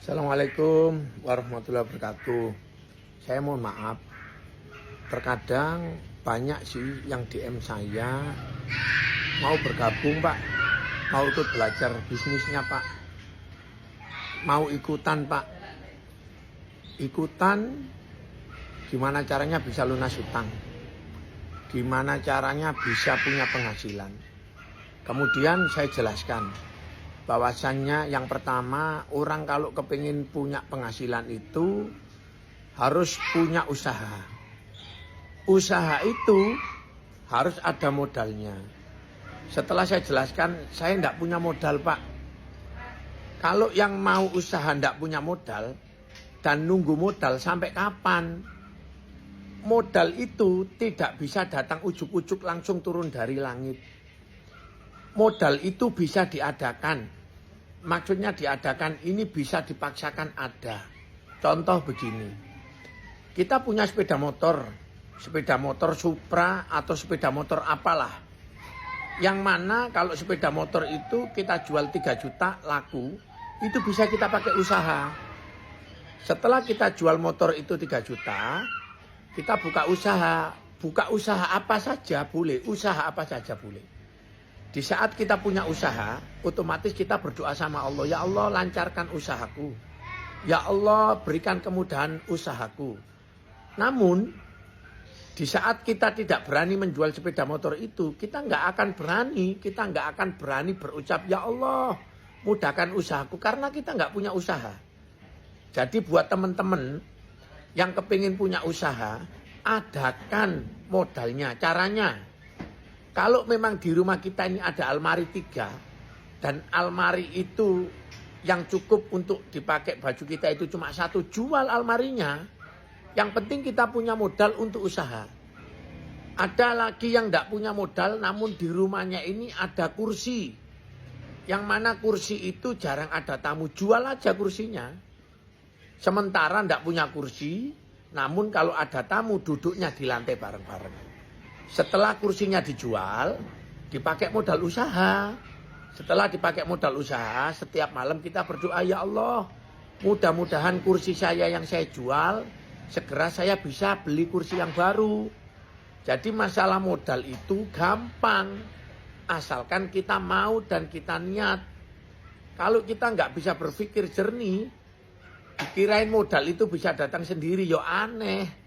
Assalamualaikum warahmatullahi wabarakatuh. Saya mohon maaf, terkadang banyak sih yang DM saya mau bergabung Pak, mau ikut belajar bisnisnya Pak, mau ikutan Pak. Ikutan gimana caranya bisa lunas hutang, gimana caranya bisa punya penghasilan. Kemudian saya jelaskan bahwasannya yang pertama, orang kalau kepingin punya penghasilan itu harus punya usaha. Usaha itu harus ada modalnya. Setelah saya jelaskan, saya tidak punya modal Pak. Kalau yang mau usaha tidak punya modal dan nunggu modal sampai kapan? Modal itu tidak bisa datang ujuk-ujuk langsung turun dari langit. Modal itu bisa diadakan. Maksudnya diadakan ini bisa dipaksakan ada. Contoh begini. Kita punya sepeda motor Supra atau sepeda motor apalah. Yang mana kalau sepeda motor itu kita jual 3 juta laku, itu bisa kita pakai usaha. Setelah kita jual motor itu 3 juta, kita buka usaha. Buka usaha apa saja boleh, usaha apa saja boleh. Di saat kita punya usaha, otomatis kita berdoa sama Allah. Ya Allah, lancarkan usahaku. Ya Allah, berikan kemudahan usahaku. Namun, di saat kita tidak berani menjual sepeda motor itu, kita nggak akan berani berucap, Ya Allah, mudahkan usahaku. Karena kita nggak punya usaha. Jadi buat teman-teman yang kepingin punya usaha, adakan modalnya. Caranya, kalau memang di rumah kita ini ada almari 3, dan almari itu yang cukup untuk dipakai baju kita itu cuma 1, jual almarinya. Yang penting kita punya modal untuk usaha. Ada lagi yang tidak punya modal, namun di rumahnya ini ada kursi. Yang mana kursi itu jarang ada tamu, jual aja kursinya. Sementara tidak punya kursi, namun kalau ada tamu duduknya di lantai bareng-bareng. Setelah kursinya dijual, dipakai modal usaha. Setelah dipakai modal usaha, setiap malam kita berdoa, Ya Allah, mudah-mudahan kursi saya yang saya jual, segera saya bisa beli kursi yang baru. Jadi masalah modal itu gampang, asalkan kita mau dan kita niat. Kalau kita nggak bisa berpikir jernih, dikirain modal itu bisa datang sendiri, ya aneh.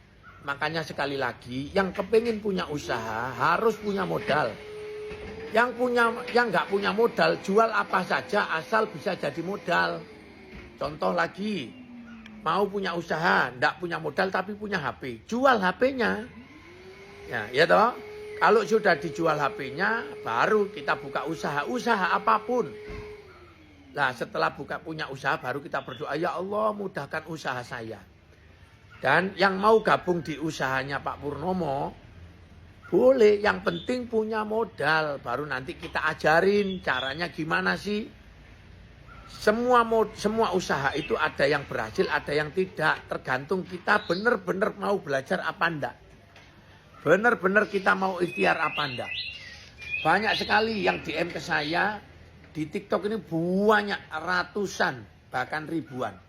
Makanya sekali lagi, yang kepingin punya usaha harus punya modal. Yang nggak punya modal, jual apa saja asal bisa jadi modal. Contoh lagi, mau punya usaha, nggak punya modal tapi punya HP, jual HP-nya. Ya toh. Kalau sudah dijual HP-nya, baru kita buka usaha apapun. Nah, setelah punya usaha, baru kita berdoa, Ya Allah, mudahkan usaha saya. Dan yang mau gabung di usahanya Pak Purnomo, boleh, yang penting punya modal. Baru nanti kita ajarin caranya gimana sih. Semua usaha itu ada yang berhasil, ada yang tidak. Tergantung kita benar-benar mau belajar apa enggak. Benar-benar kita mau ikhtiar apa enggak. Banyak sekali yang DM ke saya, di TikTok ini banyak ratusan, bahkan ribuan.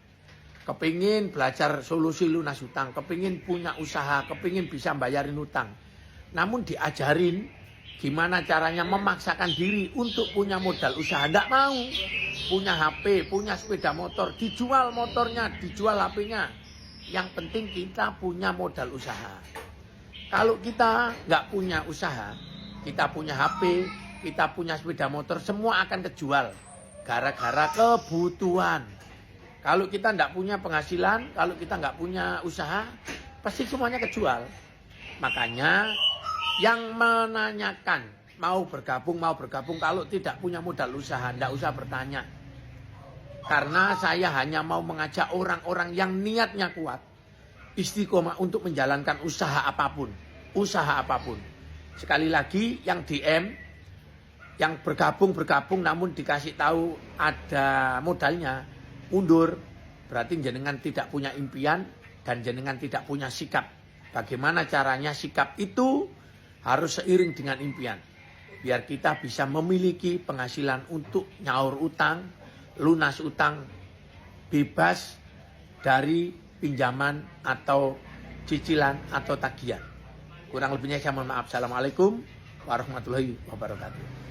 Kepingin belajar solusi lunas hutang, kepingin punya usaha, kepingin bisa bayarin hutang. Namun diajarin gimana caranya memaksakan diri untuk punya modal usaha. Tidak mau. Punya HP, punya sepeda motor, dijual motornya, dijual HP-nya. Yang penting kita punya modal usaha. Kalau kita nggak punya usaha, kita punya HP, kita punya sepeda motor, semua akan kejual. Gara-gara kebutuhan. Kalau kita tidak punya penghasilan, kalau kita nggak punya usaha, pasti semuanya kejual. Makanya yang menanyakan mau bergabung, kalau tidak punya modal usaha, tidak usah bertanya. Karena saya hanya mau mengajak orang-orang yang niatnya kuat, istiqomah untuk menjalankan usaha apapun. Sekali lagi yang DM, yang bergabung namun dikasih tahu ada modalnya, mundur, berarti jenengan tidak punya impian dan jenengan tidak punya sikap. Bagaimana caranya sikap itu harus seiring dengan impian. Biar kita bisa memiliki penghasilan untuk nyaur utang, lunas utang, bebas dari pinjaman atau cicilan atau tagihan. Kurang lebihnya saya mohon maaf. Assalamualaikum warahmatullahi wabarakatuh.